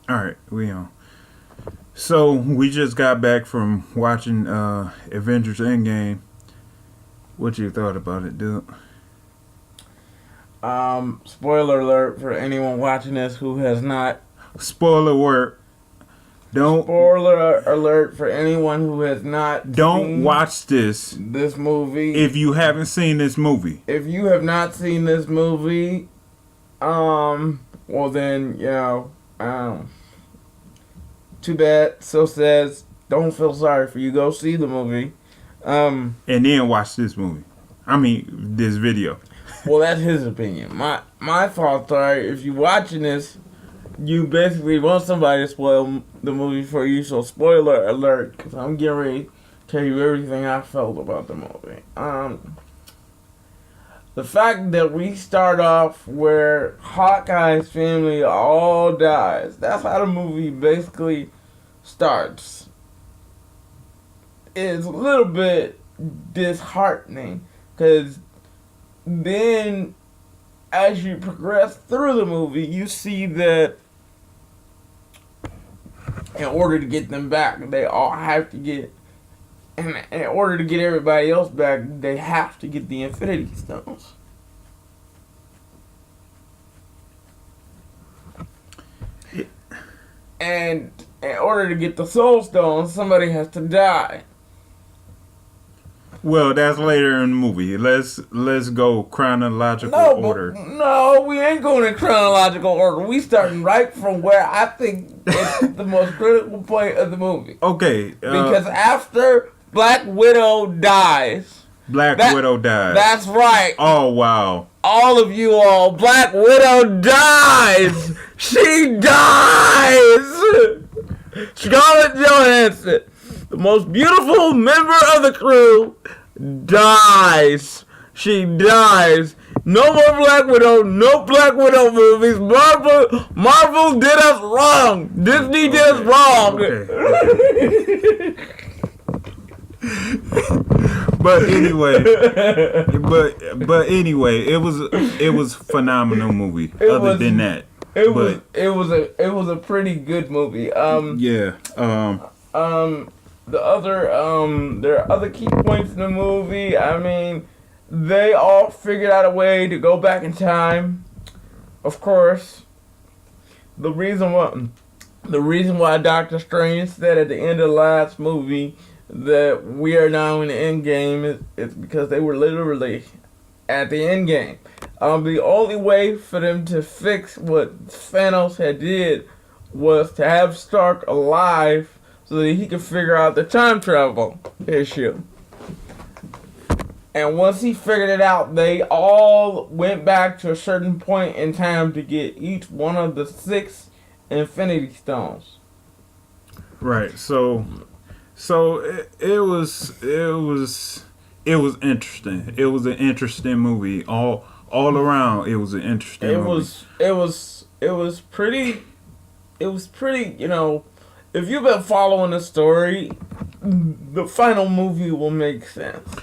All right, we on. So we just got back from watching Avengers Endgame. What you thought about it, dude? Spoiler alert for anyone watching this who has not. Spoiler word. Don't Spoiler alert for anyone who has not don't seen watch this this movie. if you haven't seen this movie. If you have not seen this movie, well then, too bad. So says, don't feel sorry for you. Go see the movie. And then watch this movie. I mean, this video. Well, that's his opinion. My thoughts are, if you're watching this, you basically want somebody to spoil the movie for you. So spoiler alert, because I'm getting ready to tell you everything I felt about the movie. The fact that we start off where Hawkeye's family all dies. That's how the movie basically starts. It's a little bit disheartening, because then as you progress through the movie, you see that in order to get them back, they all have to get, and in order to get everybody else back, they have to get the Infinity Stones. And in order to get the Soul Stones, somebody has to die. Well, that's later in the movie. Let's go chronological order. No, we ain't going in chronological order. We starting right from where I think it's the most critical point of the movie. Okay. Because after Black Widow dies. Black Widow dies. That's right. Oh, wow. All of you all, Black Widow dies! She dies! Scarlett Johansson, the most beautiful member of the crew, dies. She dies. No more Black Widow. No Black Widow movies. Marvel did us wrong. Disney did us wrong. Okay. But anyway, it was a phenomenal movie. Than that, it was a pretty good movie. Yeah. There are other key points in the movie. I mean, they all figured out a way to go back in time. Of course, the reason why Doctor Strange said at the end of the last movie that we are now in the end game is because they were literally at the end game. The only way for them to fix what Thanos had did was to have Stark alive so that he could figure out the time travel issue. And once he figured it out, they all went back to a certain point in time to get each one of the 6 Infinity Stones. Right. So it was interesting. It was an interesting movie all around. It was an interesting movie. It was pretty. If you've been following the story, the final movie will make sense.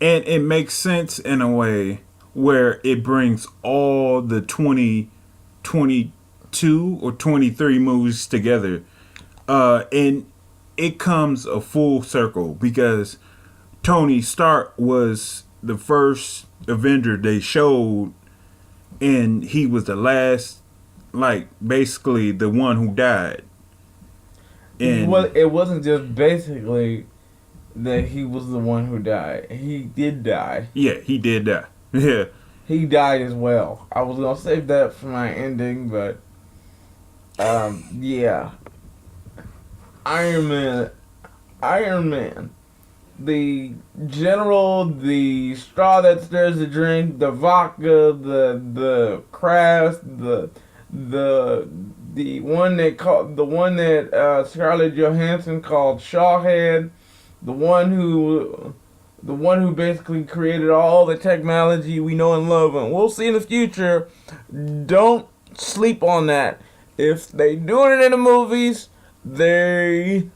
And it makes sense in a way where it brings all the 2022 or 23 movies together. And it comes a full circle because Tony Stark was the first Avenger they showed, and he was the last, like, basically the one who died. And it wasn't just basically that he was the one who died. He did die. Yeah, he did die. Yeah. He died as well. I was going to save that for my ending, but yeah. Iron Man. The general, the straw that stirs the drink, the vodka, the crafts, the one that Scarlett Johansson called Shawhead, the one who basically created all the technology we know and love, and we'll see in the future. Don't sleep on that. If they doing it in the movies, they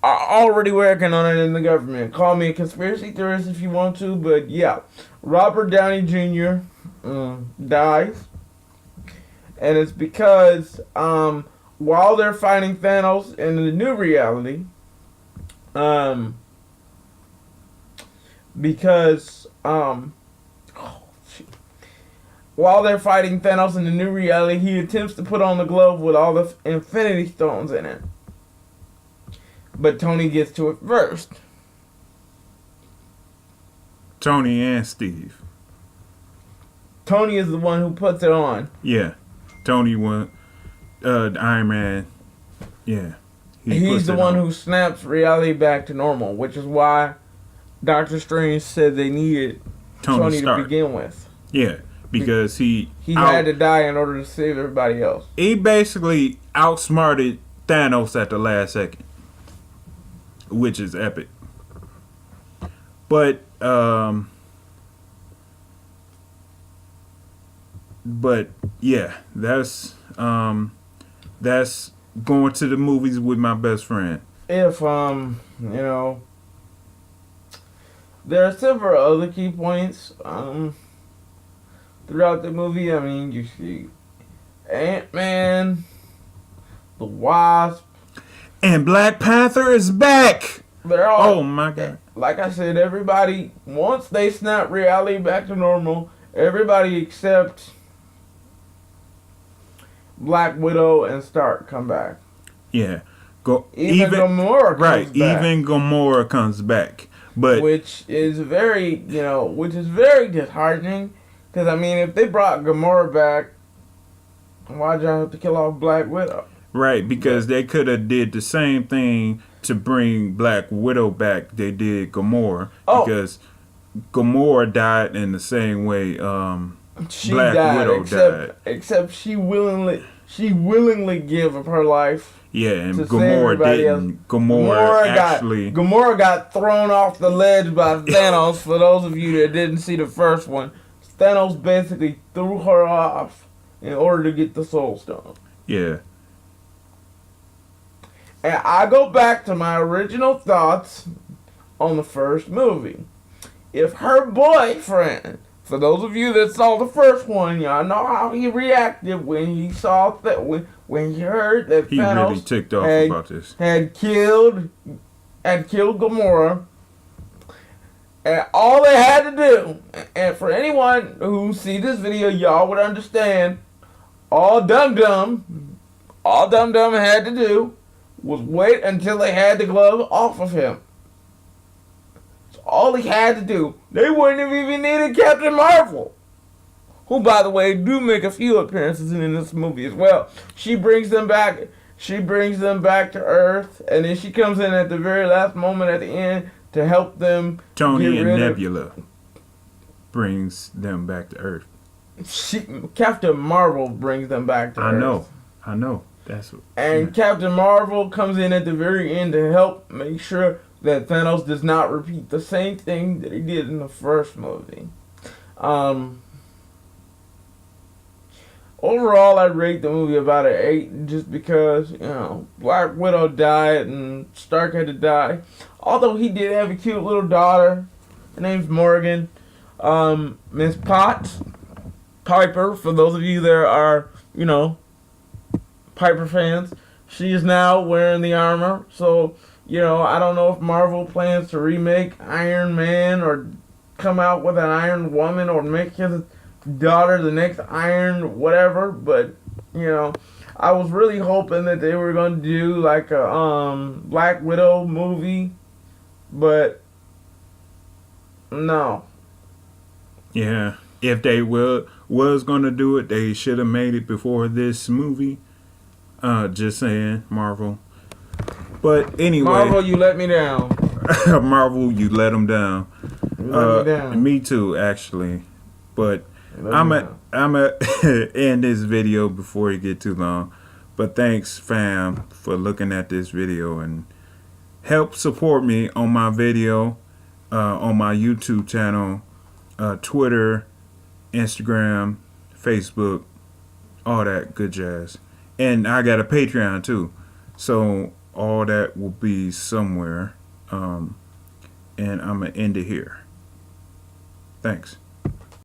are already working on it in the government. Call me a conspiracy theorist if you want to, but yeah, Robert Downey Jr. Dies. And it's because while they're fighting Thanos in the new reality, because while they're fighting Thanos in the new reality, he attempts to put on the glove with all the Infinity Stones in it. But Tony gets to it first. Tony and Steve. Tony is the one who puts it on. Yeah. Tony went Iron Man. Yeah. He's the one who snaps reality back to normal, which is why Doctor Strange said they needed Tony to begin with. Yeah, because he had to die in order to save everybody else. He basically outsmarted Thanos at the last second, which is epic. But yeah, that's going to the movies with my best friend. If there are several other key points throughout the movie. I mean, you see Ant-Man, the Wasp, and Black Panther is back. They're all, oh my god! Like I said, everybody, once they snap reality back to normal, everybody except Black Widow and Stark come back. Yeah, even Gamora comes back. Even Gamora comes back, but which is very disheartening. Because I mean, if they brought Gamora back, why'd y'all have to kill off Black Widow? Right, because they could have did the same thing to bring Black Widow back. They did Gamora because Gamora died in the same way Black Widow died. Except she willingly gave up her life. Yeah, and Gamora didn't. Gamora got thrown off the ledge by Thanos. For those of you that didn't see the first one, Thanos basically threw her off in order to get the Soul Stone. Yeah. And I go back to my original thoughts on the first movie. If her boyfriend, for those of you that saw the first one, y'all know how he reacted when he saw that when he heard that Thanos really ticked off about this. had killed Gamora. And all they had to do, and for anyone who see this video, y'all would understand, all Dum Dum had to do was wait until they had the glove off of him. That's all he had to do. They wouldn't have even needed Captain Marvel, who, by the way, do make a few appearances in this movie as well. She brings them back to Earth, and then she comes in at the very last moment at the end to help them. Tony and Nebula brings them back to Earth. Captain Marvel brings them back to Earth. I know. Captain Marvel comes in at the very end to help make sure that Thanos does not repeat the same thing that he did in the first movie. Overall, I rate the movie about an 8 just because, Black Widow died and Stark had to die. Although he did have a cute little daughter. Her name's Morgan. Miss Piper, for those of you that are, Piper fans, she is now wearing the armor. So, I don't know if Marvel plans to remake Iron Man or come out with an Iron Woman or make his daughter the next Iron whatever. But, I was really hoping that they were going to do like a Black Widow movie. But, no. Yeah. If they was going to do it, they should have made it before this movie. Just saying, Marvel. But anyway, Marvel, you let me down. Marvel, you let them down. You let me down. Me too, actually. But I'm a end this video before it get too long. But thanks, fam, for looking at this video and help support me on my video, on my YouTube channel, Twitter, Instagram, Facebook, all that good jazz. And I got a Patreon too. So all that will be somewhere. And I'm going to end it here. Thanks.